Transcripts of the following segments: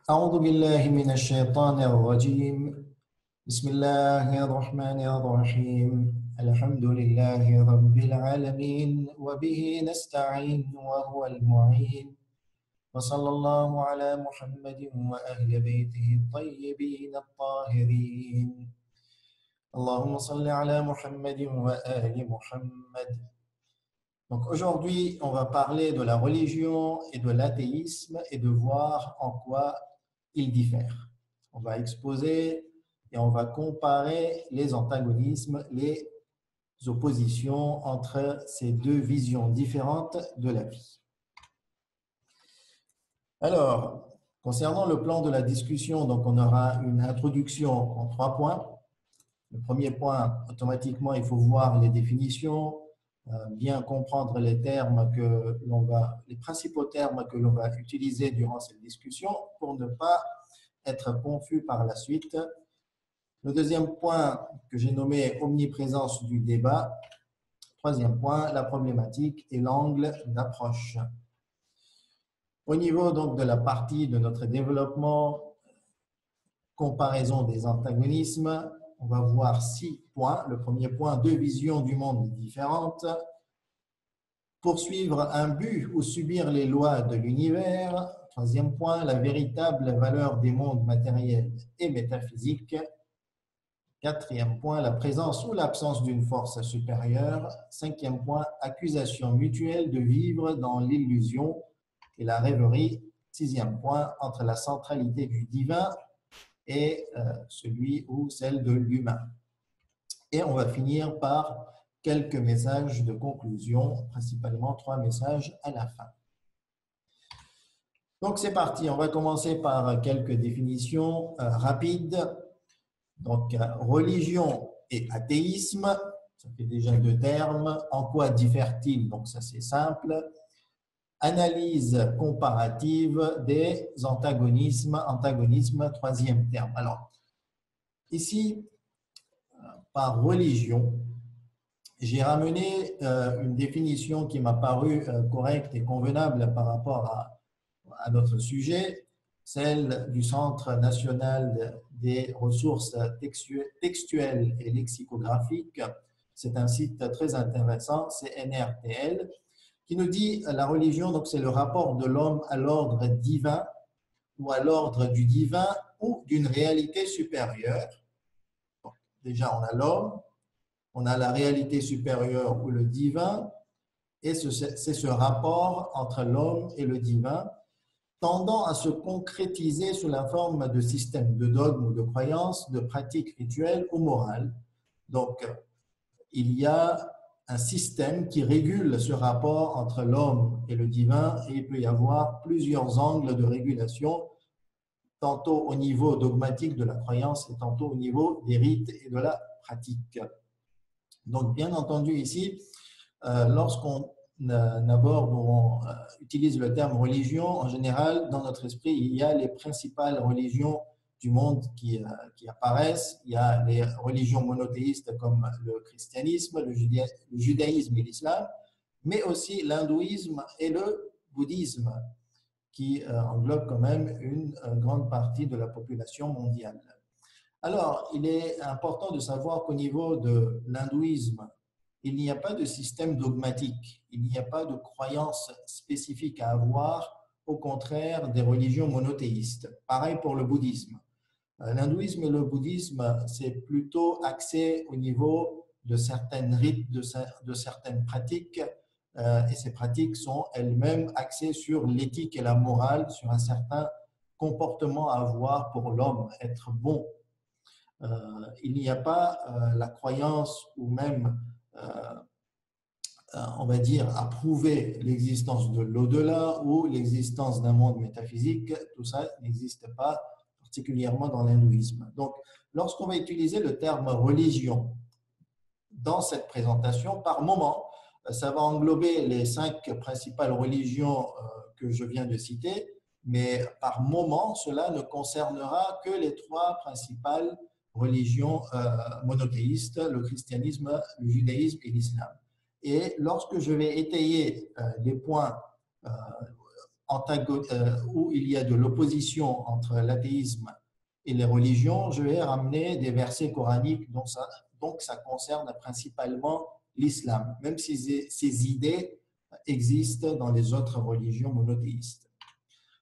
أعوذ بالله من الشيطان الرجيم بسم الله الرحمن الرحيم الحمد لله رب العالمين وبه نستعين وهو المعين وصلى الله على محمد وأهل بيته الطيبين الطاهرين اللهم صل على محمد وآل محمد. Donc aujourd'hui, on va parler de la religion et de l'athéisme et de voir en quoi ils diffèrent. On va exposer et on va comparer les antagonismes, les oppositions entre ces deux visions différentes de la vie. Alors, concernant le plan de la discussion, donc on aura une introduction en 3 points. Le premier point, automatiquement, il faut voir les définitions, bien comprendre les termes les principaux termes que l'on va utiliser durant cette discussion pour ne pas être confus par la suite. Le deuxième point que j'ai nommé omniprésence du débat. Troisième point, la problématique et l'angle d'approche. Au niveau donc de la partie de notre développement, comparaison des antagonismes, on va voir 6 points. Le premier point, 2 visions du monde différentes. Poursuivre un but ou subir les lois de l'univers. Troisième point, la véritable valeur des mondes matériels et métaphysiques. Quatrième point, la présence ou l'absence d'une force supérieure. Cinquième point, accusation mutuelle de vivre dans l'illusion et la rêverie. Sixième point, entre la centralité du divin et celui ou celle de l'humain. Et on va finir par quelques messages de conclusion, principalement 3 messages à la fin. Donc c'est parti, on va commencer par quelques définitions rapides. Donc religion et athéisme, ça fait déjà 2 termes. En quoi diffèrent-ils? Donc ça c'est simple. Analyse comparative des antagonismes, troisième terme. Alors ici, par religion, j'ai ramené une définition qui m'a paru correcte et convenable par rapport à notre sujet, celle du Centre national des ressources textuelles et lexicographiques. C'est un site très intéressant, CNRTL, qui nous dit la religion, donc c'est le rapport de l'homme à l'ordre divin ou à l'ordre du divin ou d'une réalité supérieure. Donc, déjà, on a l'homme, on a la réalité supérieure ou le divin, et c'est ce rapport entre l'homme et le divin tendant à se concrétiser sous la forme de systèmes de dogmes ou de croyances, de pratiques rituelles ou morales. Donc, il y a un système qui régule ce rapport entre l'homme et le divin, et il peut y avoir plusieurs angles de régulation, tantôt au niveau dogmatique de la croyance et tantôt au niveau des rites et de la pratique. Donc, bien entendu, ici, lorsqu'on aborde ou on utilise le terme religion, en général, dans notre esprit, il y a les principales religions du monde qui apparaissent. Il y a les religions monothéistes comme le christianisme, le judaïsme et l'islam, mais aussi l'hindouisme et le bouddhisme, qui englobe quand même une grande partie de la population mondiale. Alors, il est important de savoir qu'au niveau de l'hindouisme, il n'y a pas de système dogmatique, il n'y a pas de croyance spécifique à avoir, au contraire des religions monothéistes. Pareil pour le bouddhisme. L'hindouisme et le bouddhisme, c'est plutôt axé au niveau de certaines rites, de certaines pratiques, et ces pratiques sont elles-mêmes axées sur l'éthique et la morale, sur un certain comportement à avoir pour l'homme, être bon. Il n'y a pas la croyance ou même, on va dire, à prouver l'existence de l'au-delà ou l'existence d'un monde métaphysique. Tout ça n'existe pas, particulièrement dans l'hindouisme. Donc, lorsqu'on va utiliser le terme religion dans cette présentation, par moment, ça va englober les 5 principales religions que je viens de citer, mais par moment, cela ne concernera que les 3 principales religions monothéistes, le christianisme, le judaïsme et l'islam. Et lorsque je vais étayer les points où il y a de l'opposition entre l'athéisme et les religions, je vais ramener des versets coraniques, donc ça concerne principalement l'islam, même si ces idées existent dans les autres religions monothéistes.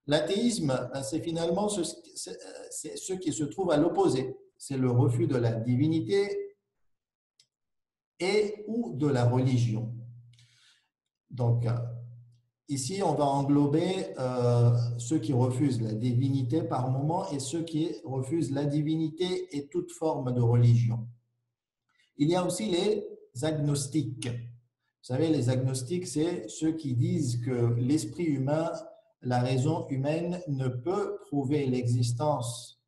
L'athéisme, c'est finalement ce qui se trouve à l'opposé. C'est le refus de la divinité et ou de la religion. Donc, ici, on va englober ceux qui refusent la divinité par moment et ceux qui refusent la divinité et toute forme de religion. Il y a aussi les agnostiques. Vous savez, les agnostiques, c'est ceux qui disent que l'esprit humain, la raison humaine ne peut prouver l'existence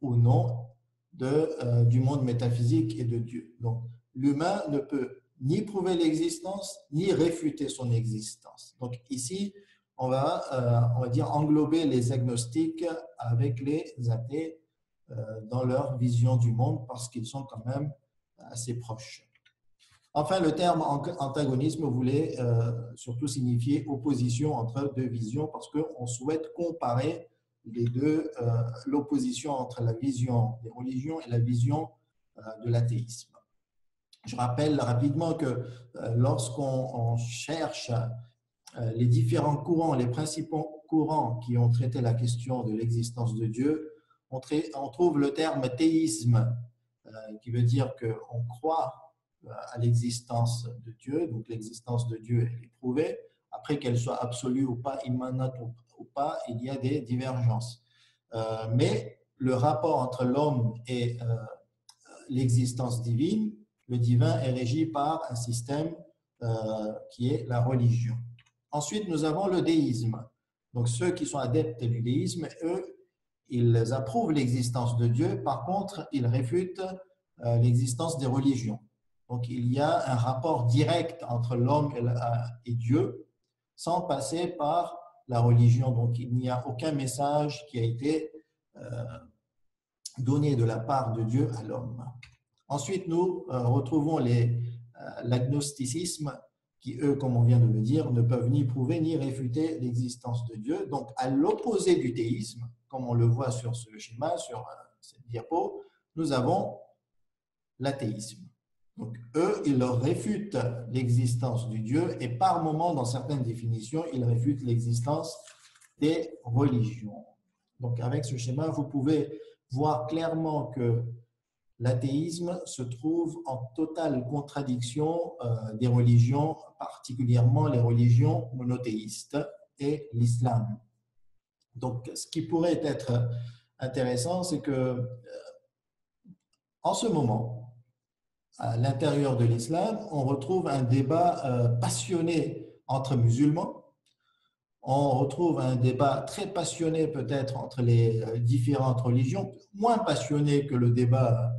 ou non du monde métaphysique et de Dieu. Donc, l'humain ne peut ni prouver l'existence, ni réfuter son existence. Donc, ici, on va dire englober les agnostiques avec les athées dans leur vision du monde parce qu'ils sont quand même assez proches. Enfin, le terme antagonisme voulait surtout signifier opposition entre deux visions parce qu'on souhaite comparer les deux, l'opposition entre la vision des religions et la vision de l'athéisme. Je rappelle rapidement que lorsqu'on cherche les différents courants, les principaux courants qui ont traité la question de l'existence de Dieu, on trouve le terme théisme qui veut dire qu'on croit à l'existence de Dieu, donc l'existence de Dieu est prouvée. Après qu'elle soit absolue ou pas, immanente ou pas, il y a des divergences. Mais le rapport entre l'homme et l'existence divine, le divin est régi par un système qui est la religion. Ensuite, nous avons le déisme. Donc, ceux qui sont adeptes du déisme, eux, ils approuvent l'existence de Dieu. Par contre, ils réfutent l'existence des religions. Donc, il y a un rapport direct entre l'homme et Dieu sans passer par la religion. Donc, il n'y a aucun message qui a été donné de la part de Dieu à l'homme. Ensuite, nous retrouvons l'agnosticisme qui, eux, comme on vient de le dire, ne peuvent ni prouver ni réfuter l'existence de Dieu. Donc, à l'opposé du théisme, comme on le voit sur ce schéma, sur cette diapo, nous avons l'athéisme. Donc, eux, ils leur réfutent l'existence du Dieu et par moment, dans certaines définitions, ils réfutent l'existence des religions. Donc, avec ce schéma, vous pouvez voir clairement que l'athéisme se trouve en totale contradiction des religions, particulièrement les religions monothéistes et l'islam. Donc, ce qui pourrait être intéressant, c'est que en ce moment, à l'intérieur de l'islam, on retrouve un débat passionné entre musulmans. On retrouve un débat très passionné peut-être entre les différentes religions, moins passionné que le débat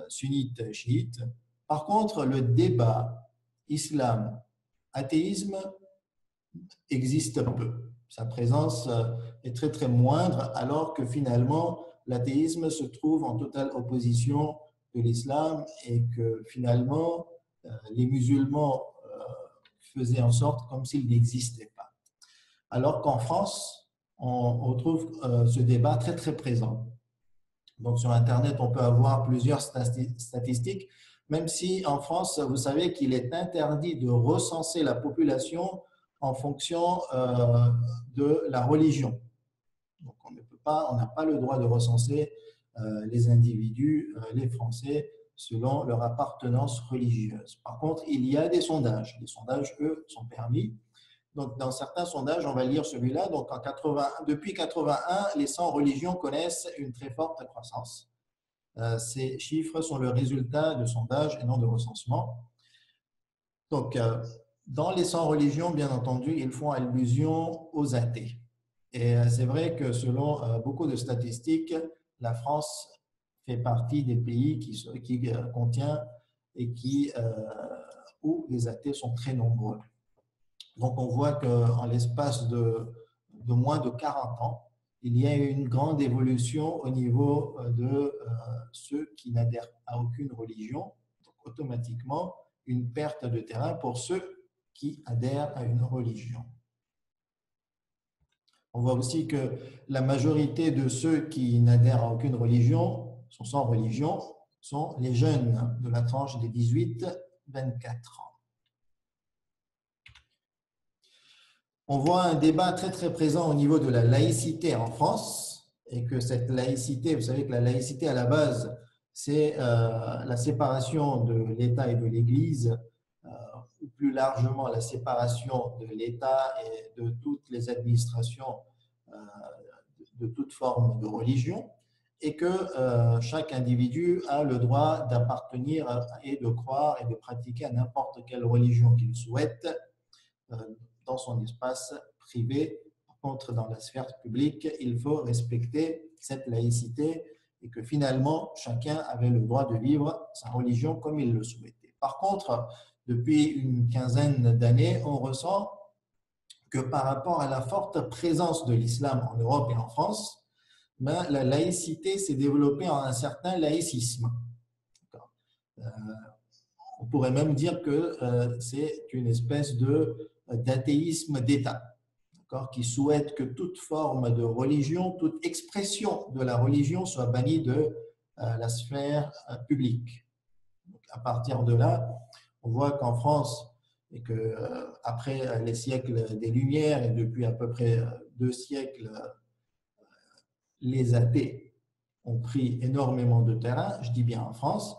sunnite-chiite. Par contre, le débat islam-athéisme existe peu. Sa présence est très très moindre, alors que finalement, l'athéisme se trouve en totale opposition de l'islam et que finalement, les musulmans faisaient en sorte comme s'il n'existait pas. Alors qu'en France, on retrouve ce débat très très présent. Donc sur Internet, on peut avoir plusieurs statistiques, même si en France, vous savez qu'il est interdit de recenser la population en fonction de la religion. Donc on n'a pas le droit de recenser les individus, les Français, selon leur appartenance religieuse. Par contre, il y a des sondages. Les sondages, eux, sont permis. Donc, dans certains sondages, on va lire celui-là. Donc, depuis 1981, les 100 religions connaissent une très forte croissance. Ces chiffres sont le résultat de sondages et non de recensement. Donc, dans les 100 religions, bien entendu, ils font allusion aux athées. Et c'est vrai que selon beaucoup de statistiques, la France fait partie des pays qui contient et où les athées sont très nombreux. Donc, on voit qu'en l'espace de moins de 40 ans, il y a une grande évolution au niveau de ceux qui n'adhèrent à aucune religion. Donc, automatiquement, une perte de terrain pour ceux qui adhèrent à une religion. On voit aussi que la majorité de ceux qui n'adhèrent à aucune religion, sont sans religion, sont les jeunes de la tranche des 18-24 ans. On voit un débat très très présent au niveau de la laïcité en France et que cette laïcité, vous savez que la laïcité à la base, c'est la séparation de l'État et de l'Église, ou plus largement la séparation de l'État et de toutes les administrations de toute forme de religion, et que chaque individu a le droit d'appartenir et de croire et de pratiquer à n'importe quelle religion qu'il souhaite dans son espace privé. Par contre, dans la sphère publique, il faut respecter cette laïcité et que finalement, chacun avait le droit de vivre sa religion comme il le souhaitait. Par contre, depuis une quinzaine d'années, on ressent que par rapport à la forte présence de l'islam en Europe et en France, la laïcité s'est développée en un certain laïcisme. On pourrait même dire que c'est une espèce d'athéisme d'État, qui souhaite que toute forme de religion, toute expression de la religion soit bannie de la sphère publique. Donc, à partir de là, on voit qu'en France, et que après les siècles des Lumières et depuis à peu près 2 siècles, les athées ont pris énormément de terrain, je dis bien en France,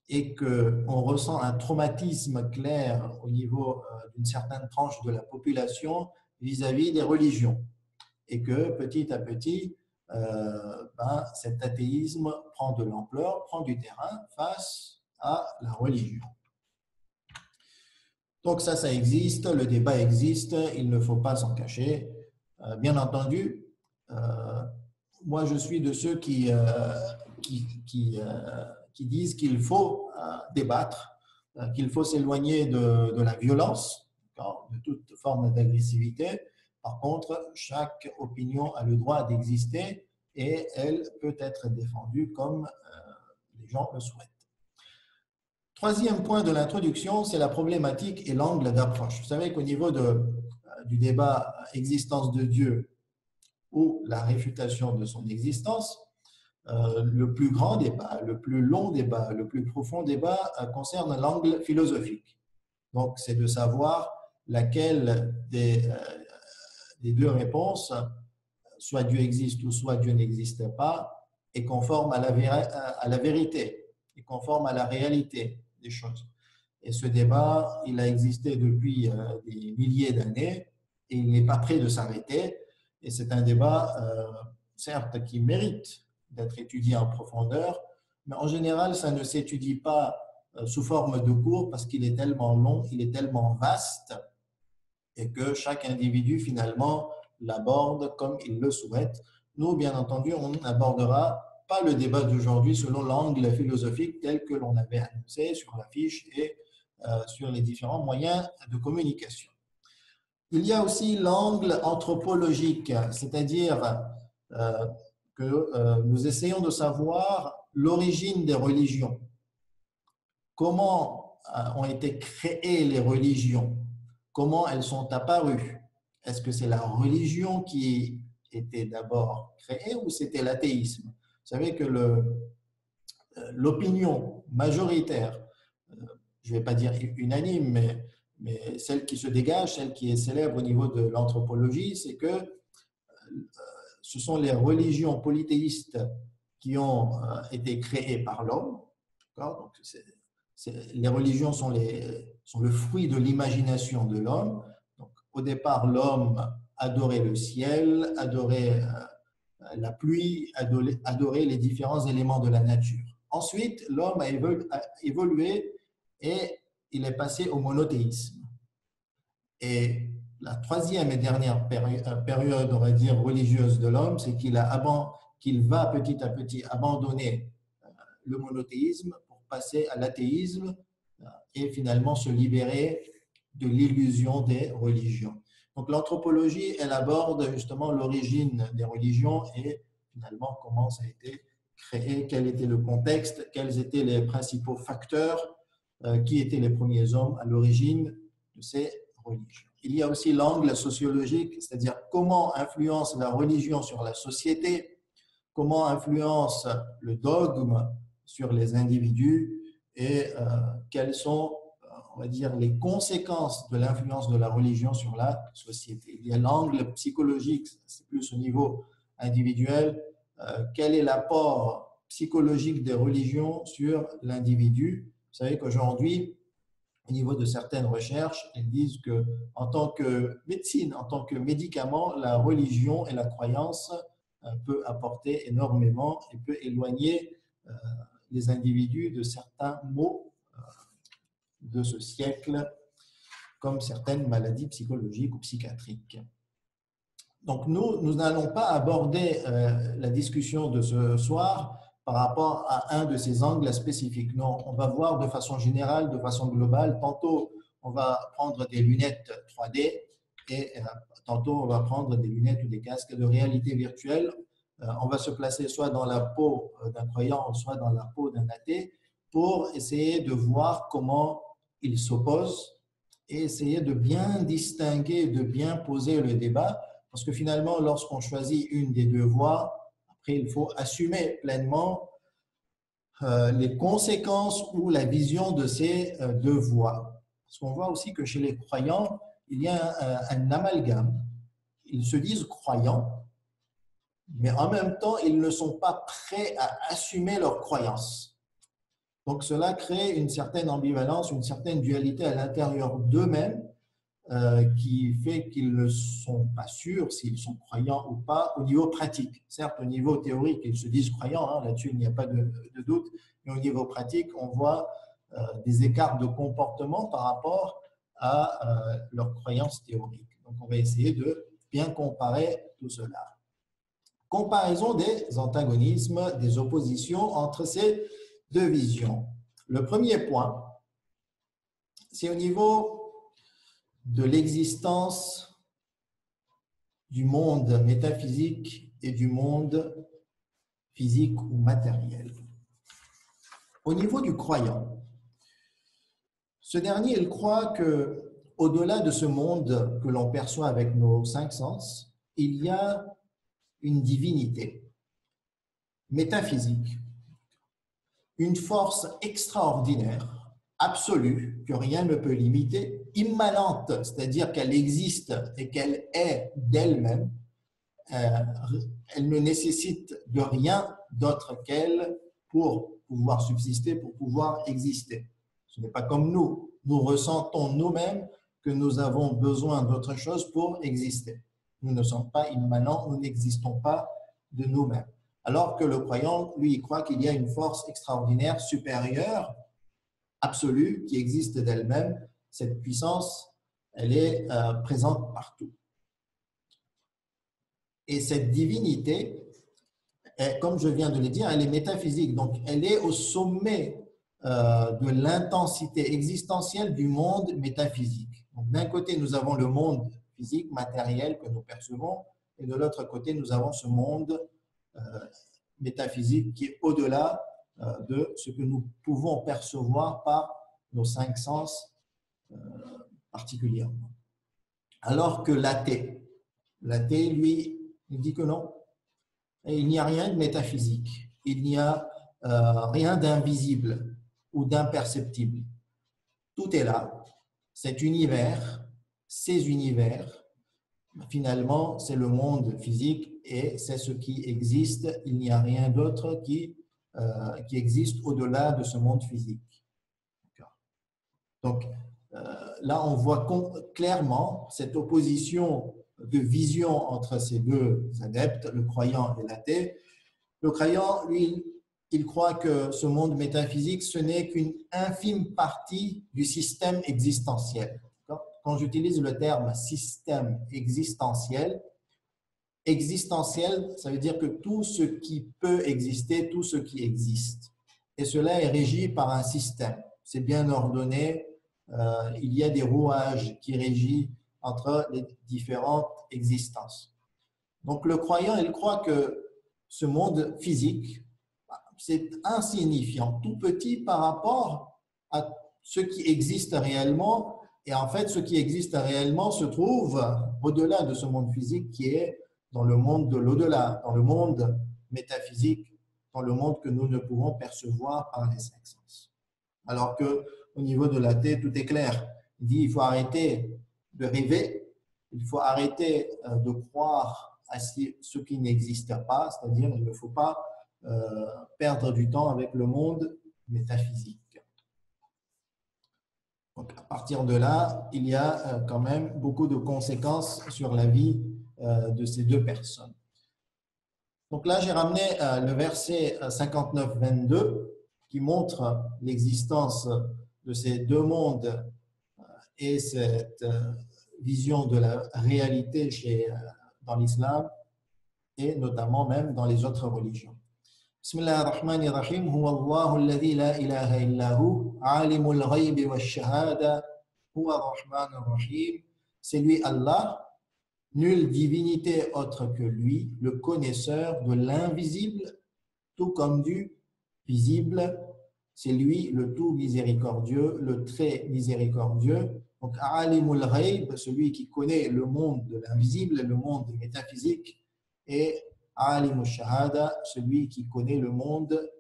et qu'on ressent un traumatisme clair au niveau d'une certaine tranche de la population vis-à-vis des religions. Et que petit à petit, cet athéisme prend de l'ampleur, prend du terrain face à la religion. Donc ça existe, le débat existe, il ne faut pas s'en cacher. Bien entendu, moi je suis de ceux qui disent qu'il faut débattre, qu'il faut s'éloigner de la violence, de toute forme d'agressivité. Par contre, chaque opinion a le droit d'exister et elle peut être défendue comme les gens le souhaitent. Troisième point de l'introduction, c'est la problématique et l'angle d'approche. Vous savez qu'au niveau du débat existence de Dieu ou la réfutation de son existence, le plus grand débat, le plus long débat, le plus profond débat concerne l'angle philosophique. Donc, c'est de savoir laquelle des deux réponses, soit Dieu existe ou soit Dieu n'existe pas, est conforme à la vérité, est conforme à la réalité des choses. Et ce débat, il a existé depuis des milliers d'années et il n'est pas prêt de s'arrêter. Et c'est un débat, certes, qui mérite d'être étudié en profondeur, mais en général, ça ne s'étudie pas sous forme de cours parce qu'il est tellement long, il est tellement vaste et que chaque individu, finalement, l'aborde comme il le souhaite. Nous, bien entendu, on n'abordera pas le débat d'aujourd'hui selon l'angle philosophique tel que l'on avait annoncé sur l'affiche et sur les différents moyens de communication. Il y a aussi l'angle anthropologique, c'est-à-dire que nous essayons de savoir l'origine des religions. Comment ont été créées les religions? Comment elles sont apparues? Est-ce que c'est la religion qui était d'abord créée ou c'était l'athéisme? Vous savez que l'opinion majoritaire, je ne vais pas dire unanime, mais celle qui se dégage, celle qui est célèbre au niveau de l'anthropologie, c'est que ce sont les religions polythéistes qui ont été créées par l'homme. Donc, les religions sont le fruit de l'imagination de l'homme. Donc, au départ, l'homme adorait le ciel, adorait la pluie, adorait les différents éléments de la nature. Ensuite, l'homme a évolué et il est passé au monothéisme. Et la troisième et dernière période, on va dire, religieuse de l'homme, c'est qu'il va petit à petit abandonner le monothéisme pour passer à l'athéisme et finalement se libérer de l'illusion des religions. Donc l'anthropologie, elle aborde justement l'origine des religions et finalement comment ça a été créé, quel était le contexte, quels étaient les principaux facteurs, qui étaient les premiers hommes à l'origine de ces religions. il y a aussi l'angle sociologique, c'est-à-dire comment influence la religion sur la société, comment influence le dogme sur les individus et quelles sont, on va dire, les conséquences de l'influence de la religion sur la société. Il y a l'angle psychologique, c'est plus au niveau individuel, quel est l'apport psychologique des religions sur l'individu. Vous savez qu'aujourd'hui, au niveau de certaines recherches, elles disent que en tant que médecine, en tant que médicament, la religion et la croyance peut apporter énormément et peut éloigner les individus de certains maux de ce siècle, comme certaines maladies psychologiques ou psychiatriques. Donc nous n'allons pas aborder la discussion de ce soir par rapport à un de ces angles spécifiques. Non, on va voir de façon générale, de façon globale. Tantôt, on va prendre des lunettes 3D et tantôt, on va prendre des lunettes ou des casques de réalité virtuelle. On va se placer soit dans la peau d'un croyant, soit dans la peau d'un athée pour essayer de voir comment ils s'opposent et essayer de bien distinguer, de bien poser le débat. Parce que finalement, lorsqu'on choisit une des deux voies, après, il faut assumer pleinement les conséquences ou la vision de ces deux voies. Parce qu'on voit aussi que chez les croyants, il y a un amalgame. Ils se disent croyants, mais en même temps, ils ne sont pas prêts à assumer leurs croyances. Donc, cela crée une certaine ambivalence, une certaine dualité à l'intérieur d'eux-mêmes qui fait qu'ils ne sont pas sûrs s'ils sont croyants ou pas au niveau pratique. Certes, au niveau théorique, ils se disent croyants, hein, là-dessus, il n'y a pas de doute, mais au niveau pratique, on voit des écarts de comportement par rapport à leurs croyances théoriques. Donc, on va essayer de bien comparer tout cela. Comparaison des antagonismes, des oppositions entre ces deux visions. Le premier point, c'est au niveau de l'existence du monde métaphysique et du monde physique ou matériel. Au niveau du croyant, ce dernier, il croit que au-delà de ce monde que l'on perçoit avec nos cinq sens, il y a une divinité métaphysique, une force extraordinaire, absolue, que rien ne peut limiter, immanente, c'est-à-dire qu'elle existe et qu'elle est d'elle-même. Elle ne nécessite de rien d'autre qu'elle pour pouvoir subsister, pour pouvoir exister. Ce n'est pas comme nous. Nous ressentons nous-mêmes que nous avons besoin d'autre chose pour exister. Nous ne sommes pas immanents, nous n'existons pas de nous-mêmes. Alors que le croyant, lui, il croit qu'il y a une force extraordinaire, supérieure, absolue, qui existe d'elle-même. Cette puissance, elle est présente partout. Et cette divinité, comme je viens de le dire, elle est métaphysique. Donc, elle est au sommet de l'intensité existentielle du monde métaphysique. Donc, d'un côté, nous avons le monde physique, matériel que nous percevons, et de l'autre côté, nous avons ce monde métaphysique qui est au-delà de ce que nous pouvons percevoir par nos cinq sens particulièrement. Alors que l'athée, lui, il dit que non, il n'y a rien de métaphysique, il n'y a rien d'invisible ou d'imperceptible. Tout est là, cet univers, ces univers, finalement, c'est le monde physique et c'est ce qui existe. Il n'y a rien d'autre qui existe au-delà de ce monde physique. Donc, là, on voit clairement cette opposition de vision entre ces deux adeptes, le croyant et l'athée. Le croyant, lui, il croit que ce monde métaphysique, ce n'est qu'une infime partie du système existentiel. Quand j'utilise le terme système existentiel, ça veut dire que tout ce qui peut exister, tout ce qui existe. Et cela est régi par un système. C'est bien ordonné. Il y a des rouages qui régissent entre les différentes existences. Donc, le croyant, il croit que ce monde physique, c'est insignifiant, tout petit par rapport à ce qui existe réellement Et en fait, ce qui existe réellement se trouve au-delà de ce monde physique qui est dans le monde de l'au-delà, dans le monde métaphysique, dans le monde que nous ne pouvons percevoir par les cinq sens. Alors qu'au niveau de l'athée, tout est clair. Il dit il faut arrêter de rêver, il faut arrêter de croire à ce qui n'existe pas, c'est-à-dire il ne faut pas perdre du temps avec le monde métaphysique. Donc, à partir de là, il y a quand même beaucoup de conséquences sur la vie de ces deux personnes. Donc là, j'ai ramené le verset 59-22 qui montre l'existence de ces deux mondes et cette vision de la réalité dans l'islam et notamment même dans les autres religions. Bismillah ar-Rahman ar-Rahim. Huwa Allahu alladhi la ilaha illa hu, alimul ghaybi wa shahada, huwa ar-Rahman ar-Rahim. C'est lui Allah, nulle divinité autre que lui, le connaisseur de l'invisible, tout comme du visible. C'est lui le tout miséricordieux, le très miséricordieux. Donc, alimul ghayb, celui qui connaît le monde de l'invisible, le monde métaphysique, et alimul shahada, celui qui connaît le monde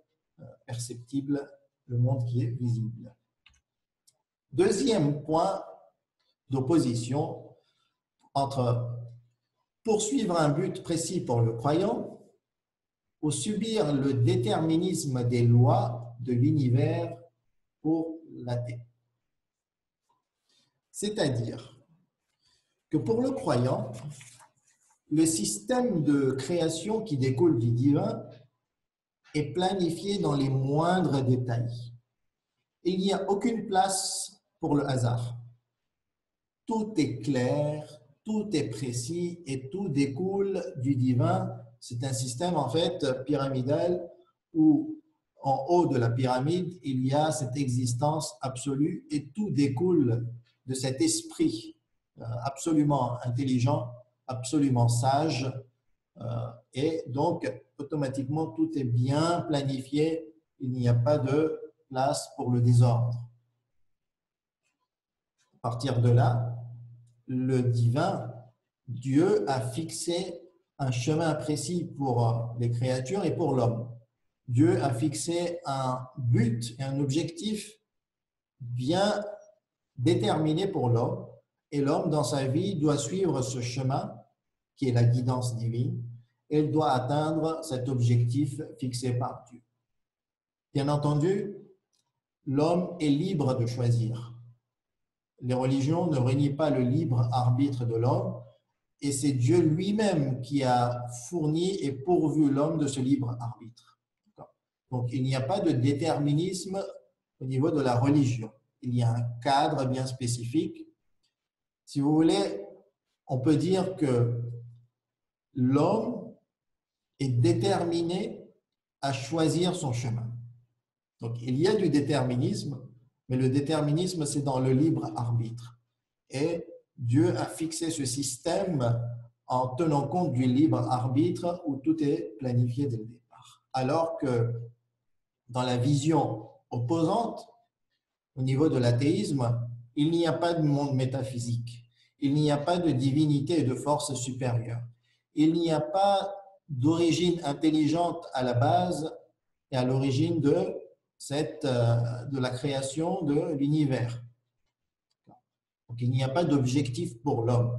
perceptible, le monde qui est visible. Deuxième point d'opposition entre poursuivre un but précis pour le croyant ou subir le déterminisme des lois de l'univers pour l'athée. C'est-à-dire que pour le croyant, le système de création qui découle du divin est planifié dans les moindres détails. Il n'y a aucune place pour le hasard. Tout est clair, tout est précis et tout découle du divin. C'est un système en fait pyramidal où en haut de la pyramide, il y a cette existence absolue et tout découle de cet esprit absolument intelligent, absolument sage et donc automatiquement tout est bien planifié, il n'y a pas de place pour le désordre. À partir de là, le divin, Dieu a fixé un chemin précis pour les créatures et pour l'homme. Dieu a fixé un but et un objectif bien déterminé pour l'homme et l'homme dans sa vie doit suivre ce chemin qui est la guidance divine et il doit atteindre cet objectif fixé par Dieu. Bien entendu, l'homme est libre de choisir. Les religions ne renient pas le libre arbitre de l'homme et c'est Dieu lui-même qui a fourni et pourvu l'homme de ce libre arbitre. Donc, il n'y a pas de déterminisme au niveau de la religion. Il y a un cadre bien spécifique. Si vous voulez, on peut dire que l'homme est déterminé à choisir son chemin. Donc, il y a du déterminisme, mais le déterminisme, c'est dans le libre arbitre. Et Dieu a fixé ce système en tenant compte du libre arbitre où tout est planifié dès le départ. Alors que dans la vision opposante, au niveau de l'athéisme, il n'y a pas de monde métaphysique. Il n'y a pas de divinité et de force supérieure. Il n'y a pas d'origine intelligente à la base et à l'origine de la création de l'univers. Donc, il n'y a pas d'objectif pour l'homme.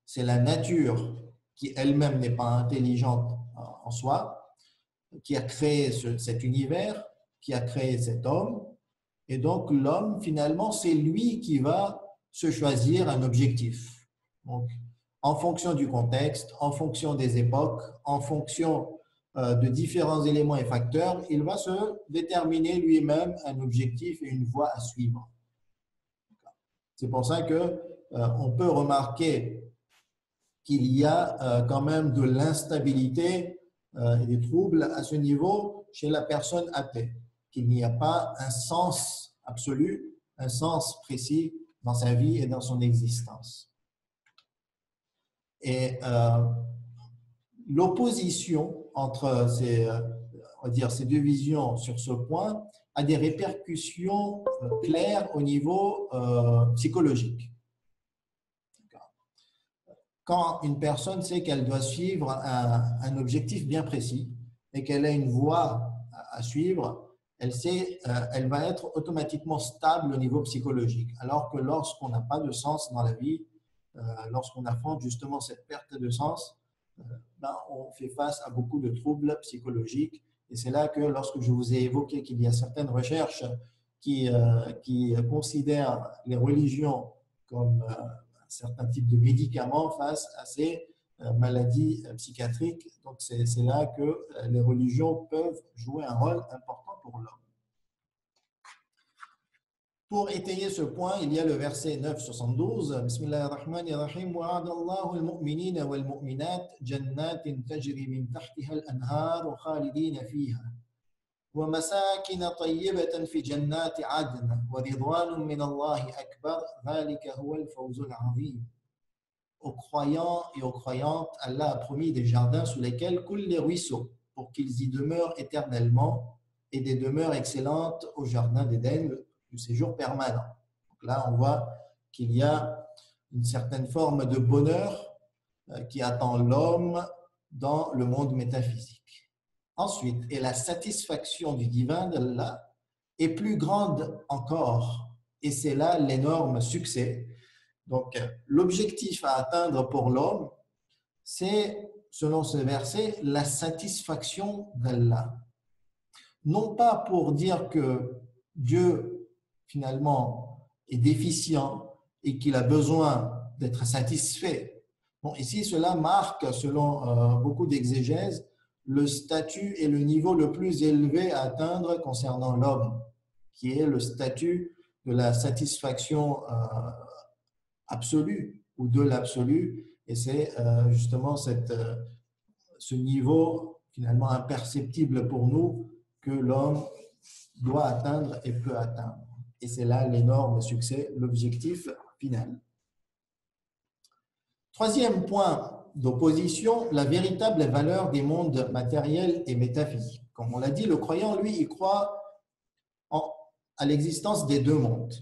C'est la nature qui elle-même n'est pas intelligente en soi, qui a créé cet univers, qui a créé cet homme. Et donc, l'homme, finalement, c'est lui qui va se choisir un objectif. Donc, en fonction du contexte, en fonction des époques, en fonction de différents éléments et facteurs, il va se déterminer lui-même un objectif et une voie à suivre. C'est pour ça qu'on peut remarquer qu'il y a quand même de l'instabilité et des troubles à ce niveau chez la personne athée, qu'il n'y a pas un sens absolu, un sens précis dans sa vie et dans son existence. Et l'opposition entre ces deux visions sur ce point a des répercussions claires au niveau psychologique. Quand une personne sait qu'elle doit suivre un objectif bien précis et qu'elle a une voie à suivre, elle sait, elle va être automatiquement stable au niveau psychologique. Alors que lorsqu'on n'a pas de sens dans la vie, lorsqu'on affronte justement cette perte de sens, on fait face à beaucoup de troubles psychologiques. Et c'est là que lorsque je vous ai évoqué qu'il y a certaines recherches qui considèrent les religions comme un certain type de médicaments face à ces maladies psychiatriques, donc c'est là que les religions peuvent jouer un rôle important pour l'homme. Pour étayer ce point, il y a le verset 972. Bismillahir-Rahmanir-Rahim. Wa'ada Allahu al-mu'minina wal-mu'minat jannatin tajri min tahtiha al-anhar khalidina fiha wa masakin tayyibatan fi jannati 'adn wa ridwanun min Allahi akbar dhalika huwa al-fawz al-'azim. Aux croyants et aux croyantes, Allah a promis des jardins sous lesquels coulent les ruisseaux pour qu'ils y demeurent éternellement et des demeures excellentes au jardin d'Éden, du séjour permanent. Donc là, on voit qu'il y a une certaine forme de bonheur qui attend l'homme dans le monde métaphysique. Ensuite, et la satisfaction du divin d'Allah est plus grande encore, et c'est là l'énorme succès. Donc, l'objectif à atteindre pour l'homme, c'est, selon ce verset, la satisfaction d'Allah. Non pas pour dire que Dieu, finalement, est déficient et qu'il a besoin d'être satisfait. Bon, ici, cela marque, selon beaucoup d'exégèses, le statut et le niveau le plus élevé à atteindre concernant l'homme, qui est le statut de la satisfaction absolue ou de l'absolu. Et c'est justement ce niveau, finalement, imperceptible pour nous que l'homme doit atteindre et peut atteindre. Et c'est là l'énorme succès, l'objectif final. Troisième point d'opposition, la véritable valeur des mondes matériels et métaphysiques. Comme on l'a dit, le croyant, lui, il croit à l'existence des deux mondes.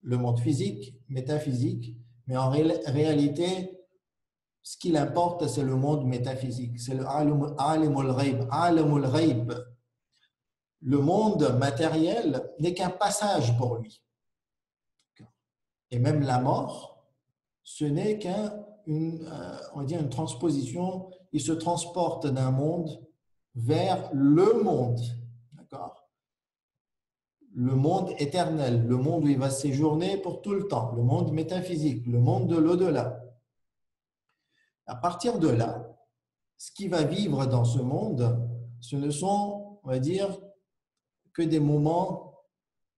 Le monde physique, métaphysique, mais en réalité, ce qu'il importe, c'est le monde métaphysique. C'est le alimul ghaib. Le monde matériel n'est qu'un passage pour lui. Et même la mort, ce n'est qu'une transposition. Il se transporte d'un monde vers le monde. D'accord ? Le monde éternel, le monde où il va séjourner pour tout le temps, le monde métaphysique, le monde de l'au-delà. À partir de là, ce qui va vivre dans ce monde, ce ne sont, on va dire, que des moments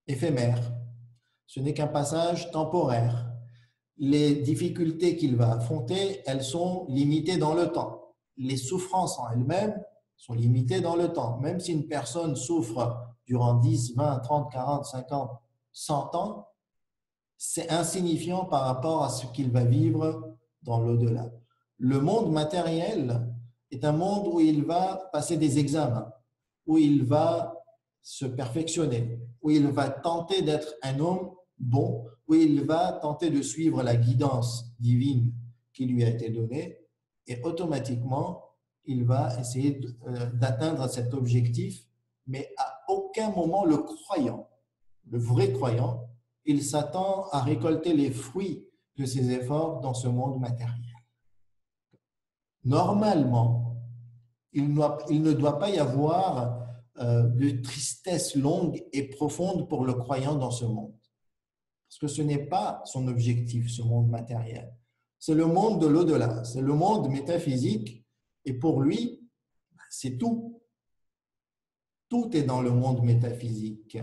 éphémères. Ce n'est qu'un passage temporaire. Les difficultés qu'il va affronter, elles sont limitées dans le temps. Les souffrances en elles-mêmes sont limitées dans le temps. Même si une personne souffre durant 10, 20, 30, 40, 50, 100 ans, c'est insignifiant par rapport à ce qu'il va vivre dans l'au-delà. Le monde matériel est un monde où il va passer des examens, où il va se perfectionner, où il va tenter d'être un homme bon, où il va tenter de suivre la guidance divine qui lui a été donnée, et automatiquement, il va essayer d'atteindre cet objectif, mais à aucun moment le croyant, le vrai croyant, il s'attend à récolter les fruits de ses efforts dans ce monde matériel. Normalement, il ne doit pas y avoir de tristesse longue et profonde pour le croyant dans ce monde. Parce que ce n'est pas son objectif, ce monde matériel. C'est le monde de l'au-delà, c'est le monde métaphysique, et pour lui, c'est tout. Tout est dans le monde métaphysique.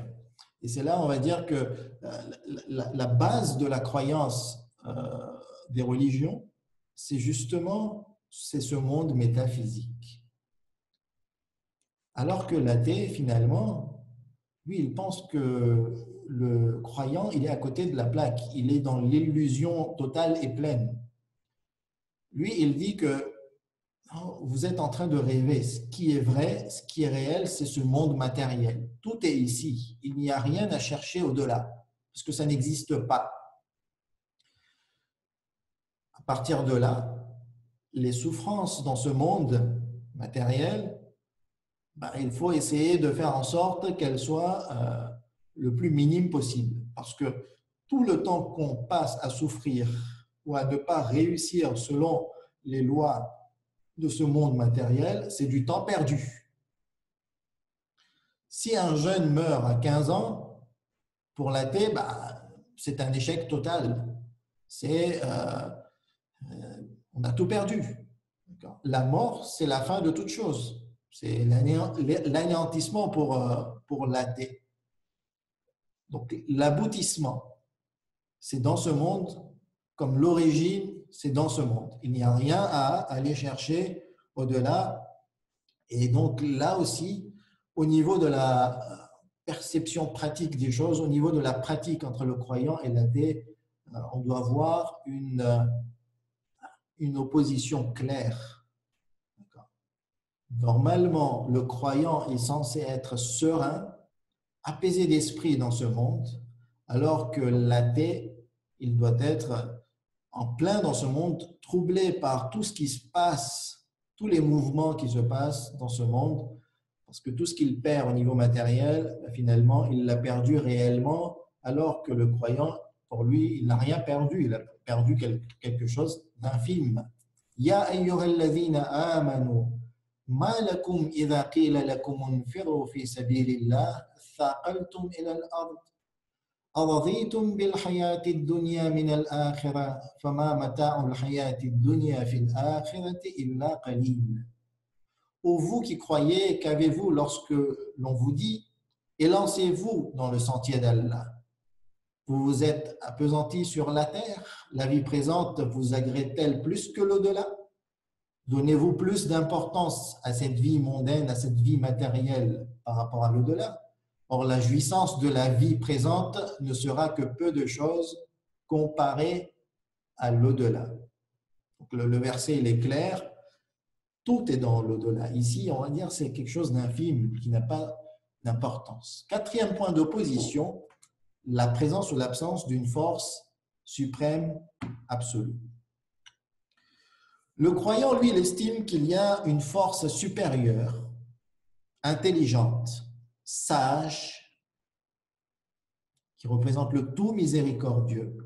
Et c'est là, on va dire que la base de la croyance des religions, c'est justement ce monde métaphysique. Alors que l'athée, finalement, lui, il pense que le croyant, il est à côté de la plaque. Il est dans l'illusion totale et pleine. Lui, il dit que vous êtes en train de rêver. Ce qui est vrai, ce qui est réel, c'est ce monde matériel. Tout est ici. Il n'y a rien à chercher au-delà, parce que ça n'existe pas. À partir de là, les souffrances dans ce monde matériel, il faut essayer de faire en sorte qu'elles soient le plus minime possible. Parce que tout le temps qu'on passe à souffrir ou à ne pas réussir selon les lois de ce monde matériel, c'est du temps perdu. Si un jeune meurt à 15 ans, pour l'athée, c'est un échec total. On a tout perdu. La mort, c'est la fin de toute chose. C'est l'anéantissement pour l'athée. Donc, l'aboutissement, c'est dans ce monde, comme l'origine, c'est dans ce monde. Il n'y a rien à aller chercher au-delà. Et donc, là aussi, au niveau de la perception pratique des choses, au niveau de la pratique entre le croyant et l'athée, on doit voir une opposition claire. Normalement, le croyant est censé être serein, apaisé d'esprit dans ce monde, alors que l'athée, il doit être en plein dans ce monde, troublé par tout ce qui se passe, tous les mouvements qui se passent dans ce monde, parce que tout ce qu'il perd au niveau matériel, finalement, il l'a perdu réellement, alors que le croyant, pour lui, il n'a rien perdu, il a perdu quelque chose d'infime. Ya ayyuhalladhina amanu ma lakum idha qila lakum infiru fi sabilillah thaqaltum ila al-ard أرضيتم بالحياة الدنيا من الآخرة فما متاع الحياة الدنيا في الآخرة إلا قليل. Ô vous qui croyez, qu'avez-vous lorsque l'on vous dit élancez-vous dans le sentier d'Allah? Vous vous êtes appesantis sur la terre, la vie présente vous agrée-t-elle plus que l'au-delà? Donnez-vous plus d'importance à cette vie mondaine, à cette vie matérielle par rapport à l'au-delà? Or, la jouissance de la vie présente ne sera que peu de choses comparée à l'au-delà. Donc, le verset, il est clair. Tout est dans l'au-delà. Ici, on va dire que c'est quelque chose d'infime qui n'a pas d'importance. Quatrième point d'opposition, la présence ou l'absence d'une force suprême absolue. Le croyant, lui, il estime qu'il y a une force supérieure, intelligente, sage, qui représente le tout miséricordieux,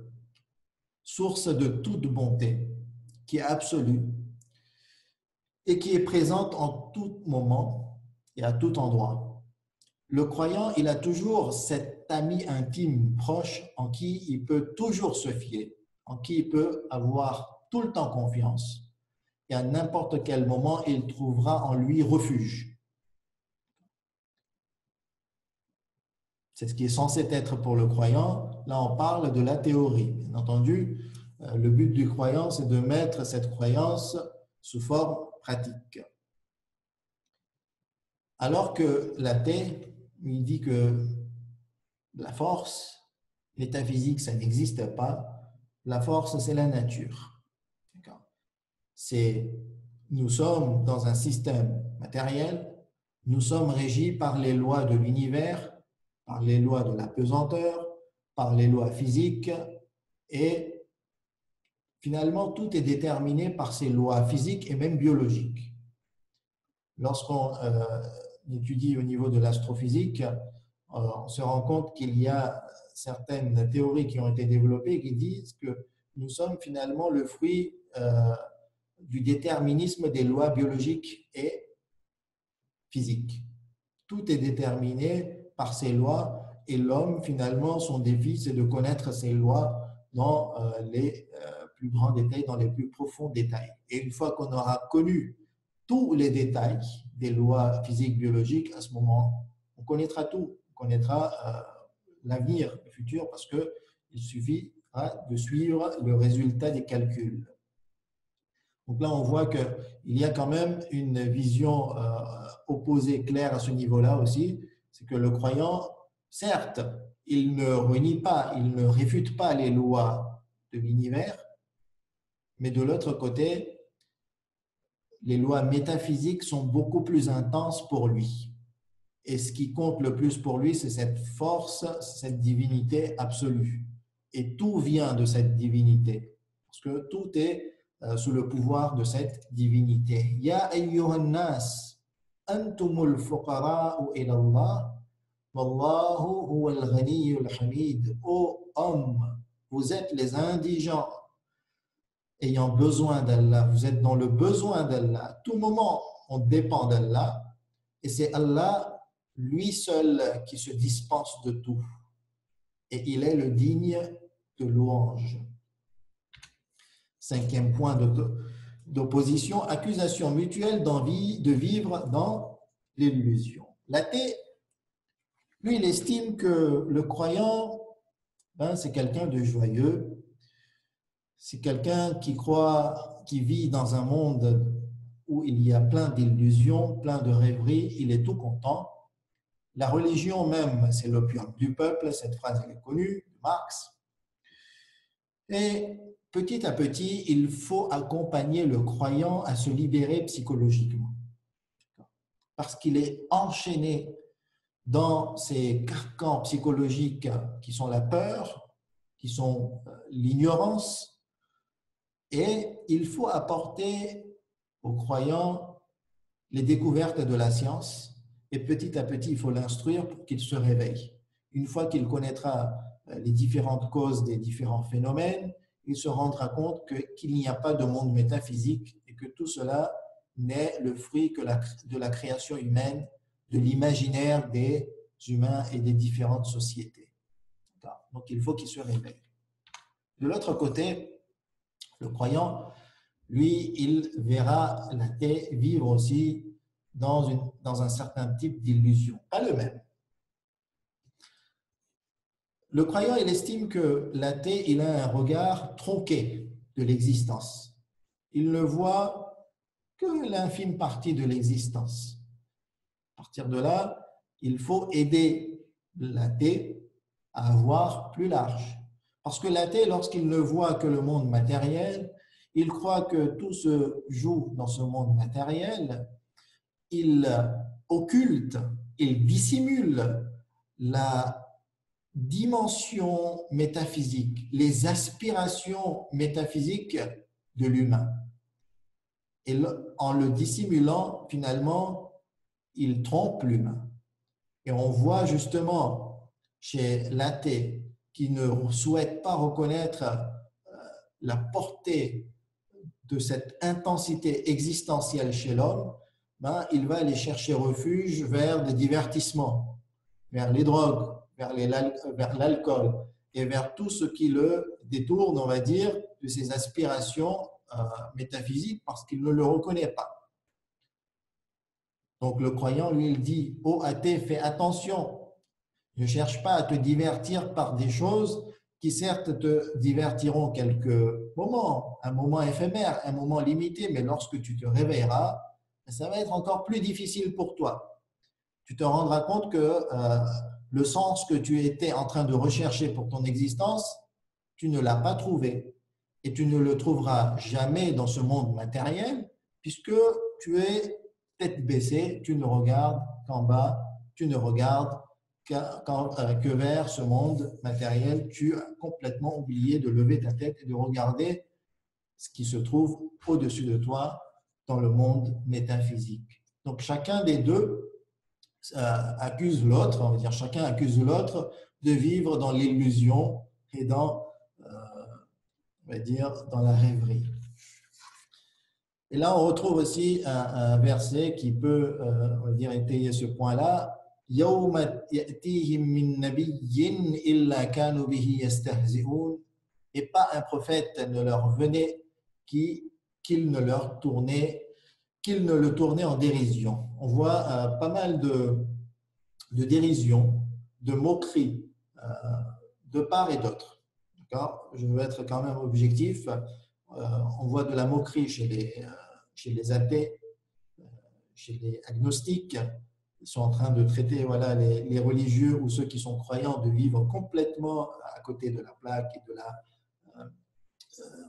source de toute bonté, qui est absolue et qui est présente en tout moment et à tout endroit. Le croyant, il a toujours cet ami intime, proche, en qui il peut toujours se fier, en qui il peut avoir tout le temps confiance. Et à n'importe quel moment, il trouvera en lui refuge. C'est ce qui est censé être pour le croyant. Là, on parle de la théorie. Bien entendu, le but du croyant, c'est de mettre cette croyance sous forme pratique. Alors que l'athée, il dit que la force, l'état physique, ça n'existe pas. La force, c'est la nature. Nous sommes dans un système matériel, nous sommes régis par les lois de l'univers, par les lois de la pesanteur, par les lois physiques, et finalement, tout est déterminé par ces lois physiques et même biologiques. Lorsqu'on étudie au niveau de l'astrophysique, on se rend compte qu'il y a certaines théories qui ont été développées qui disent que nous sommes finalement le fruit du déterminisme des lois biologiques et physiques. Tout est déterminé par ces lois et l'homme, finalement, son défi, c'est de connaître ces lois dans les plus grands détails, dans les plus profonds détails. Et une fois qu'on aura connu tous les détails des lois physiques, biologiques, à ce moment, on connaîtra tout. On connaîtra l'avenir, le futur, parce qu'il suffit de suivre le résultat des calculs. Donc là, on voit qu'il y a quand même une vision opposée claire à ce niveau-là aussi. C'est que le croyant, certes, il ne renie pas, il ne réfute pas les lois de l'univers, mais de l'autre côté, les lois métaphysiques sont beaucoup plus intenses pour lui. Et ce qui compte le plus pour lui, c'est cette force, cette divinité absolue. Et tout vient de cette divinité. Parce que tout est sous le pouvoir de cette divinité. Ya ayyuhan nas, antumul fuqara'u ila Allah, wallahu huwal ghaniyyul hamid. Ô hommes, vous êtes les indigents ayant besoin d'Allah. Vous êtes dans le besoin d'Allah. À tout moment, on dépend d'Allah. Et c'est Allah lui seul qui se dispense de tout. Et il est le digne de louange. Cinquième point d'opposition, accusation mutuelle d'envie de vivre dans l'illusion. L'athée, lui, il estime que le croyant, c'est quelqu'un de joyeux, c'est quelqu'un qui croit, qui vit dans un monde où il y a plein d'illusions, plein de rêveries, il est tout content. La religion même, c'est l'opium du peuple, cette phrase elle est connue, de Marx. Et petit à petit, il faut accompagner le croyant à se libérer psychologiquement. Parce qu'il est enchaîné dans ces carcans psychologiques qui sont la peur, qui sont l'ignorance. Et il faut apporter aux croyants les découvertes de la science. Et petit à petit, il faut l'instruire pour qu'il se réveille. Une fois qu'il connaîtra les différentes causes des différents phénomènes, il se rendra compte qu'il n'y a pas de monde métaphysique et que tout cela n'est le fruit que de la création humaine, de l'imaginaire des humains et des différentes sociétés. Donc, il faut qu'il se réveille. De l'autre côté, le croyant, lui, il verra l'athée vivre aussi dans un certain type d'illusion, pas le même. Le croyant, il estime que l'athée, il a un regard tronqué de l'existence. Il ne voit que l'infime partie de l'existence. À partir de là, il faut aider l'athée à voir plus large. Parce que l'athée, lorsqu'il ne voit que le monde matériel, il croit que tout se joue dans ce monde matériel. Il occulte, il dissimule la dimension métaphysique, les aspirations métaphysiques de l'humain. Et en le dissimulant, finalement, il trompe l'humain. Et on voit justement chez l'athée qui ne souhaite pas reconnaître la portée de cette intensité existentielle chez l'homme, il va aller chercher refuge vers des divertissements, vers les drogues, vers l'alcool et vers tout ce qui le détourne, on va dire, de ses aspirations métaphysiques parce qu'il ne le reconnaît pas. Donc le croyant, lui, il dit « Ô athée, fais attention, ne cherche pas à te divertir par des choses qui certes te divertiront quelques moments, un moment éphémère, un moment limité, mais lorsque tu te réveilleras, ça va être encore plus difficile pour toi. Tu te rendras compte que le sens que tu étais en train de rechercher pour ton existence, tu ne l'as pas trouvé et tu ne le trouveras jamais dans ce monde matériel puisque tu es tête baissée, tu ne regardes qu'en bas, tu ne regardes que vers ce monde matériel, tu as complètement oublié de lever ta tête et de regarder ce qui se trouve au-dessus de toi dans le monde métaphysique. Donc, chacun des deux accuse l'autre, on va dire chacun accuse l'autre de vivre dans l'illusion et dans, on va dire, dans la rêverie. Et là, on retrouve aussi un verset qui peut, on va dire, étayer ce point-là. يوم يأتيهم من نبي إلا كانوا به يستهزئون. Et pas un prophète ne leur venait qu'il ne le tournait en dérision. On voit pas mal de dérision, de moquerie de part et d'autre. Je veux être quand même objectif. On voit de la moquerie chez les athées, chez les agnostiques. Ils sont en train de traiter les religieux ou ceux qui sont croyants de vivre complètement à côté de la plaque et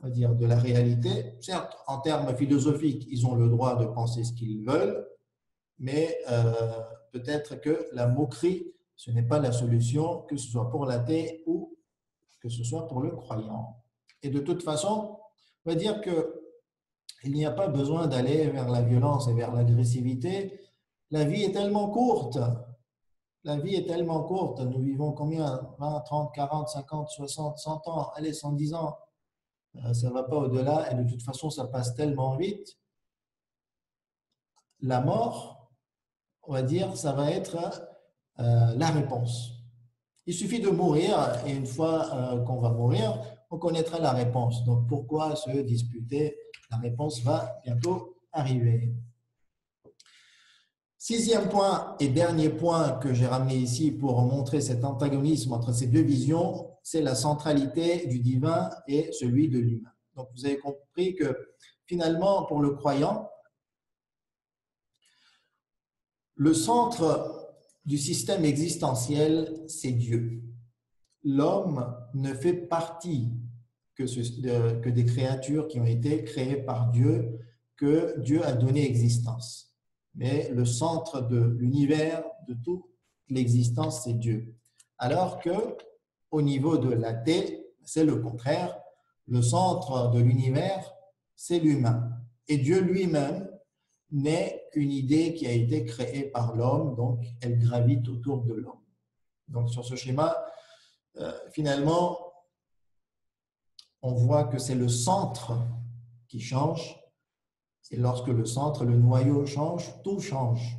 on va dire, de la réalité. Certes, en termes philosophiques, ils ont le droit de penser ce qu'ils veulent, mais peut-être que la moquerie, ce n'est pas la solution, que ce soit pour l'athée ou que ce soit pour le croyant. Et de toute façon, on va dire qu'il n'y a pas besoin d'aller vers la violence et vers l'agressivité. La vie est tellement courte. La vie est tellement courte. Nous vivons combien? 20, 30, 40, 50, 60, 100 ans. Allez, 110 ans. Ça ne va pas au-delà. Et de toute façon, ça passe tellement vite. La mort, on va dire, ça va être la réponse. Il suffit de mourir et une fois qu'on va mourir, on connaîtra la réponse. Donc, pourquoi se disputer? La réponse va bientôt arriver. Sixième point et dernier point que j'ai ramené ici pour montrer cet antagonisme entre ces deux visions, c'est la centralité du divin et celui de l'humain. Donc, vous avez compris que finalement, pour le croyant, le centre du système existentiel, c'est Dieu. L'homme ne fait partie que des créatures qui ont été créées par Dieu, que Dieu a donné existence. Mais le centre de l'univers, de toute l'existence, c'est Dieu. Alors que, au niveau de l'athée, c'est le contraire. Le centre de l'univers, c'est l'humain. Et Dieu lui-même n'est qu'une idée qui a été créée par l'homme, donc elle gravite autour de l'homme. Donc sur ce schéma, finalement, on voit que c'est le centre qui change. Et lorsque le centre, le noyau change, tout change.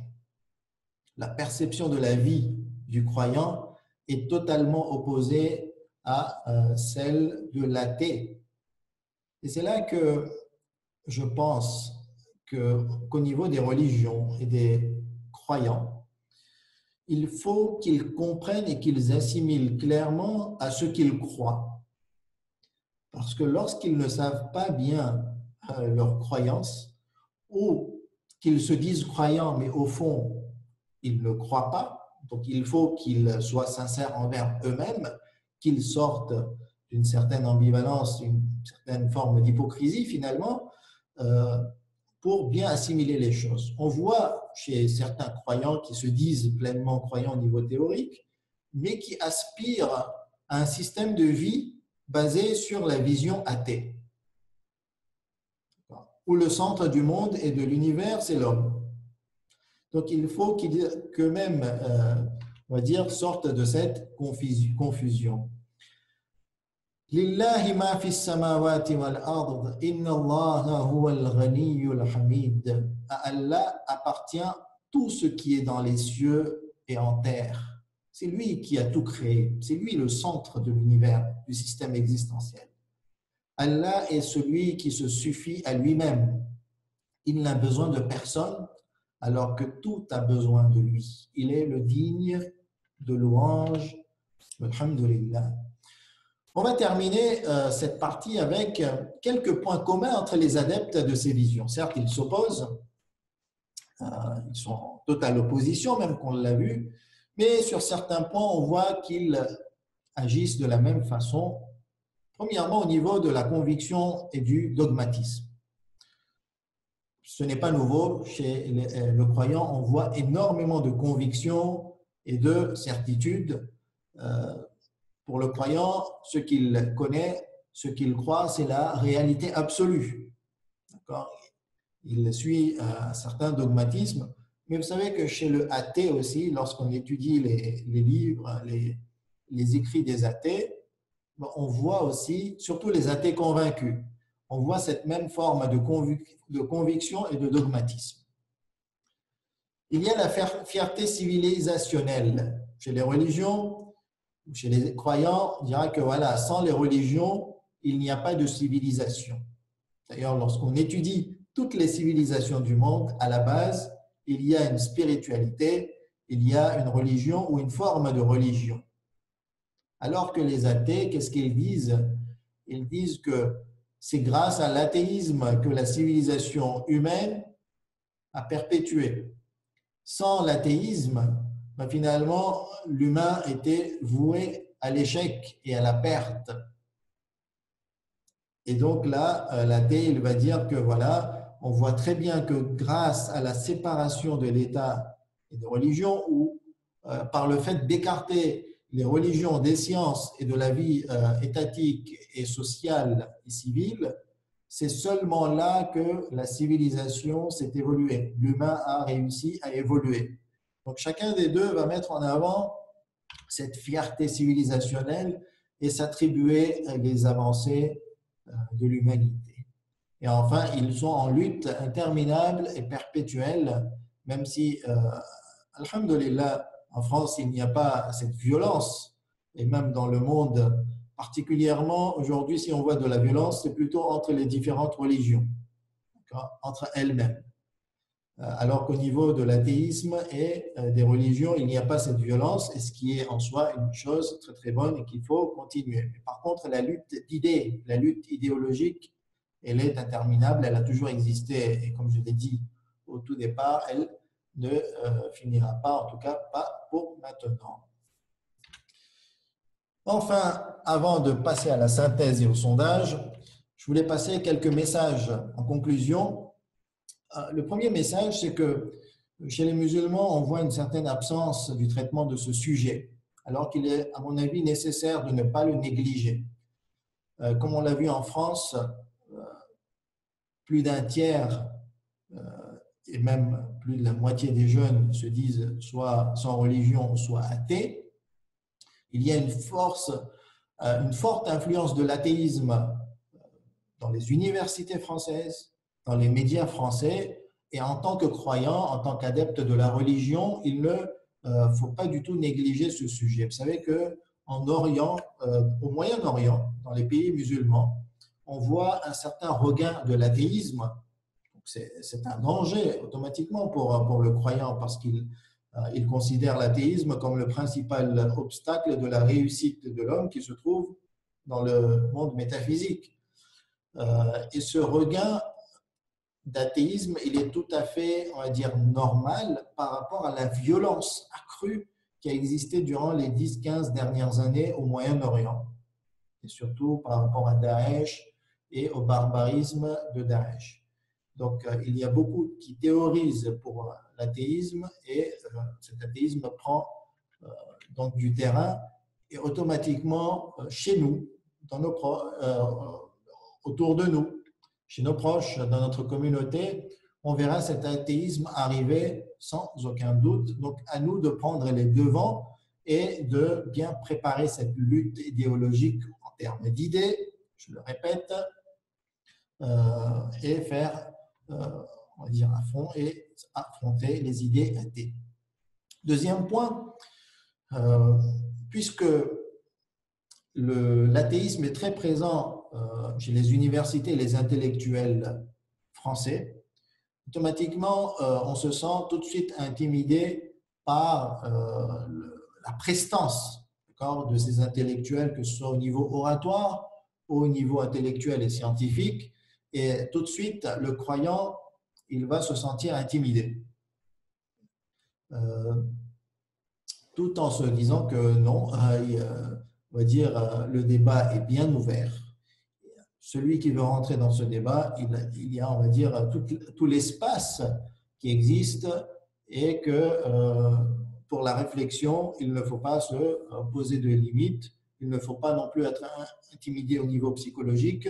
La perception de la vie du croyant est totalement opposée à celle de l'athée. Et c'est là que je pense qu'au niveau des religions et des croyants, il faut qu'ils comprennent et qu'ils assimilent clairement à ce qu'ils croient. Parce que lorsqu'ils ne savent pas bien leur croyance, ou qu'ils se disent croyants, mais au fond, ils ne croient pas, donc il faut qu'ils soient sincères envers eux-mêmes, qu'ils sortent d'une certaine ambivalence, d'une certaine forme d'hypocrisie finalement, pour bien assimiler les choses. On voit chez certains croyants qui se disent pleinement croyants au niveau théorique, mais qui aspirent à un système de vie basé sur la vision athée, où le centre du monde et de l'univers, c'est l'homme. Donc, il faut qu'eux-mêmes, on va dire, sortent de cette confusion. Lillahi ma fi samawati wal ard, inna Allaha huwa al-ghaniyyul hamid. À Allah appartient tout ce qui est dans les cieux et en terre. C'est lui qui a tout créé. C'est lui le centre de l'univers, du système existentiel. Allah est celui qui se suffit à lui-même. Il n'a besoin de personne, alors que tout a besoin de lui. Il est le digne de louange. Alhamdulillah. On va terminer cette partie avec quelques points communs entre les adeptes de ces visions. Certes, ils s'opposent, ils sont en totale opposition, même qu'on l'a vu, mais sur certains points, on voit qu'ils agissent de la même façon. Premièrement, au niveau de la conviction et du dogmatisme. Ce n'est pas nouveau. Chez le croyant, on voit énormément de conviction et de certitude. Pour le croyant, ce qu'il connaît, ce qu'il croit, c'est la réalité absolue. D'accord ? Il suit un certain dogmatisme. Mais vous savez que chez le athée aussi, lorsqu'on étudie les livres, les écrits des athées, on voit aussi, surtout les athées convaincus, on voit cette même forme de conviction et de dogmatisme. Il y a la fierté civilisationnelle. Chez les religions, chez les croyants, on dira que voilà, sans les religions, il n'y a pas de civilisation. D'ailleurs, lorsqu'on étudie toutes les civilisations du monde, à la base, il y a une spiritualité, il y a une religion ou une forme de religion. Alors que les athées, qu'est-ce qu'ils disent? Ils disent que c'est grâce à l'athéisme que la civilisation humaine a perpétué. Sans l'athéisme, finalement, l'humain était voué à l'échec et à la perte. Et donc là, l'athée, il va dire que voilà, on voit très bien que grâce à la séparation de l'État et des religions, ou par le fait d'écarter les religions des sciences et de la vie étatique et sociale et civile, c'est seulement là que la civilisation s'est évoluée. L'humain a réussi à évoluer. Donc chacun des deux va mettre en avant cette fierté civilisationnelle et s'attribuer les avancées de l'humanité. Et enfin, ils sont en lutte interminable et perpétuelle, même si, alhamdulillah, en France, il n'y a pas cette violence, et même dans le monde, particulièrement aujourd'hui, si on voit de la violence, c'est plutôt entre les différentes religions, entre elles-mêmes. Alors qu'au niveau de l'athéisme et des religions, il n'y a pas cette violence, et ce qui est en soi une chose très très bonne et qu'il faut continuer. Mais par contre, la lutte d'idées, la lutte idéologique, elle est interminable, elle a toujours existé, et comme je l'ai dit au tout départ, elle ne finira pas, en tout cas pas pour maintenant. Enfin, avant de passer à la synthèse et au sondage, je voulais passer quelques messages en conclusion. Le premier message, c'est que chez les musulmans, on voit une certaine absence du traitement de ce sujet, alors qu'il est, à mon avis, nécessaire de ne pas le négliger. Comme on l'a vu en France, plus d'un tiers et même plus de la moitié des jeunes se disent soit sans religion, soit athées. Il y a une forte influence de l'athéisme dans les universités françaises, dans les médias français, et en tant que croyant, en tant qu'adepte de la religion, il ne faut pas du tout négliger ce sujet. Vous savez qu'en Orient, au Moyen-Orient, dans les pays musulmans, on voit un certain regain de l'athéisme. C'est un danger automatiquement pour le croyant parce qu'il considère l'athéisme comme le principal obstacle de la réussite de l'homme qui se trouve dans le monde métaphysique. Et ce regain d'athéisme, il est tout à fait, on va dire, normal par rapport à la violence accrue qui a existé durant les 10-15 dernières années au Moyen-Orient, et surtout par rapport à Daesh et au barbarisme de Daesh. Donc, il y a beaucoup qui théorisent pour l'athéisme et cet athéisme prend donc du terrain et automatiquement chez nous, autour de nous, chez nos proches, dans notre communauté, on verra cet athéisme arriver sans aucun doute. Donc, à nous de prendre les devants et de bien préparer cette lutte idéologique en termes d'idées, je le répète, et faire, on va dire, à fond et affronter les idées athées. Deuxième point, puisque l'athéisme est très présent chez les universités et les intellectuels français, automatiquement, on se sent tout de suite intimidé par la prestance de ces intellectuels, que ce soit au niveau oratoire, au niveau intellectuel et scientifique, et tout de suite, le croyant, il va se sentir intimidé. Tout en se disant que non, on va dire, le débat est bien ouvert. Celui qui veut rentrer dans ce débat, il y a, on va dire, tout l'espace qui existe et que pour la réflexion, il ne faut pas se poser de limites, il ne faut pas non plus être intimidé au niveau psychologique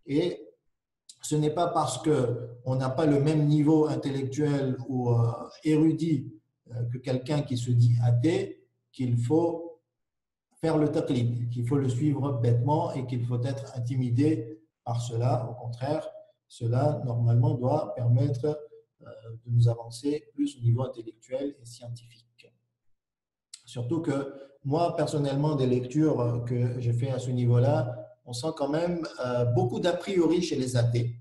et ce n'est pas parce qu'on n'a pas le même niveau intellectuel ou érudit que quelqu'un qui se dit athée qu'il faut faire le taqlid, qu'il faut le suivre bêtement et qu'il faut être intimidé par cela. Au contraire, cela normalement doit permettre de nous avancer plus au niveau intellectuel et scientifique. Surtout que moi, personnellement, des lectures que j'ai fait à ce niveau-là, on sent quand même beaucoup d'a priori chez les athées.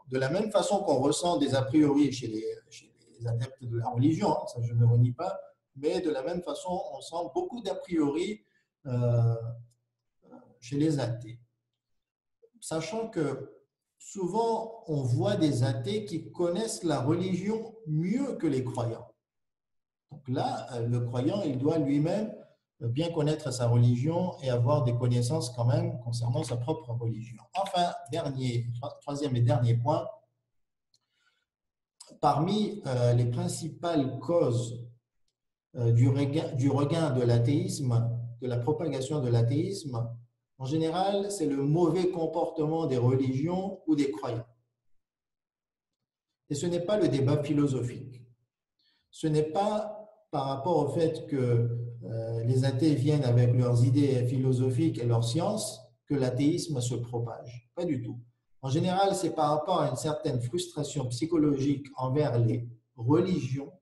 De la même façon qu'on ressent des a priori chez les adeptes de la religion, ça je ne renie pas, mais de la même façon, on sent beaucoup d'a priori chez les athées. Sachant que souvent, on voit des athées qui connaissent la religion mieux que les croyants. Donc là, le croyant, il doit lui-même bien connaître sa religion et avoir des connaissances quand même concernant sa propre religion. Enfin, troisième et dernier point, parmi les principales causes du regain de l'athéisme, de la propagation de l'athéisme, en général, c'est le mauvais comportement des religions ou des croyants. Et ce n'est pas le débat philosophique. Ce n'est pas par rapport au fait que les athées viennent avec leurs idées philosophiques et leurs sciences que l'athéisme se propage. Pas du tout. En général, c'est par rapport à une certaine frustration psychologique envers les religions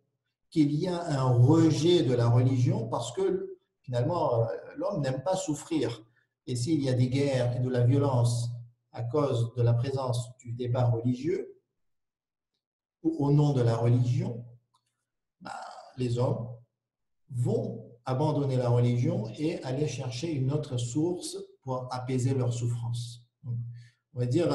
qu'il y a un rejet de la religion parce que finalement, l'homme n'aime pas souffrir. Et s'il y a des guerres et de la violence à cause de la présence du débat religieux ou au nom de la religion, les hommes vont abandonner la religion et aller chercher une autre source pour apaiser leur souffrance. Donc, on va dire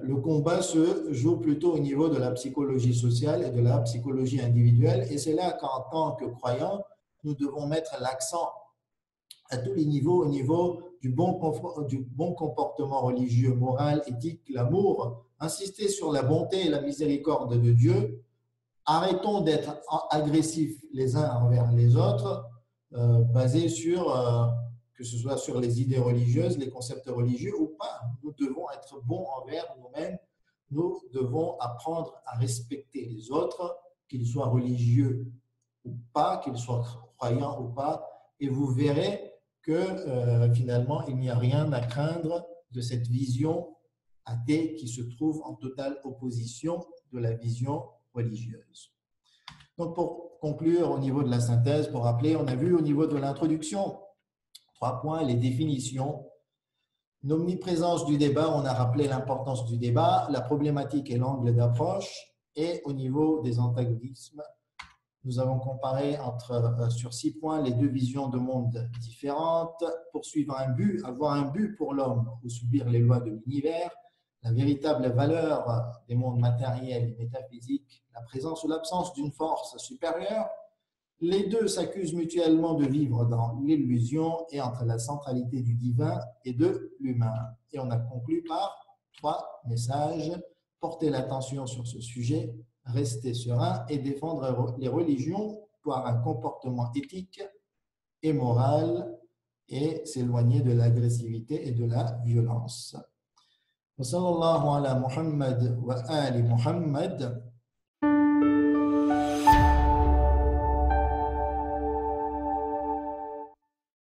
le combat se joue plutôt au niveau de la psychologie sociale et de la psychologie individuelle. Et c'est là qu'en tant que croyants, nous devons mettre l'accent à tous les niveaux, au niveau du bon comportement religieux, moral, éthique, l'amour, insister sur la bonté et la miséricorde de Dieu. Arrêtons d'être agressifs les uns envers les autres, basés sur, que ce soit sur les idées religieuses, les concepts religieux ou pas. Nous devons être bons envers nous-mêmes. Nous devons apprendre à respecter les autres, qu'ils soient religieux ou pas, qu'ils soient croyants ou pas. Et vous verrez que finalement, il n'y a rien à craindre de cette vision athée qui se trouve en totale opposition de la vision religieuse. Donc, pour conclure au niveau de la synthèse, pour rappeler, on a vu au niveau de l'introduction, 3 points, les définitions. Une omniprésence du débat, on a rappelé l'importance du débat, la problématique et l'angle d'approche. Et au niveau des antagonismes, nous avons comparé sur 6 points les 2 visions de monde différentes, poursuivre un but, avoir un but pour l'homme ou subir les lois de l'univers, la véritable valeur des mondes matériels et métaphysiques, la présence ou l'absence d'une force supérieure. Les deux s'accusent mutuellement de vivre dans l'illusion et entre la centralité du divin et de l'humain. Et on a conclu par 3 messages. Porter l'attention sur ce sujet, rester serein et défendre les religions pour un comportement éthique et moral et s'éloigner de l'agressivité et de la violence. وصلى الله على محمد وآل محمد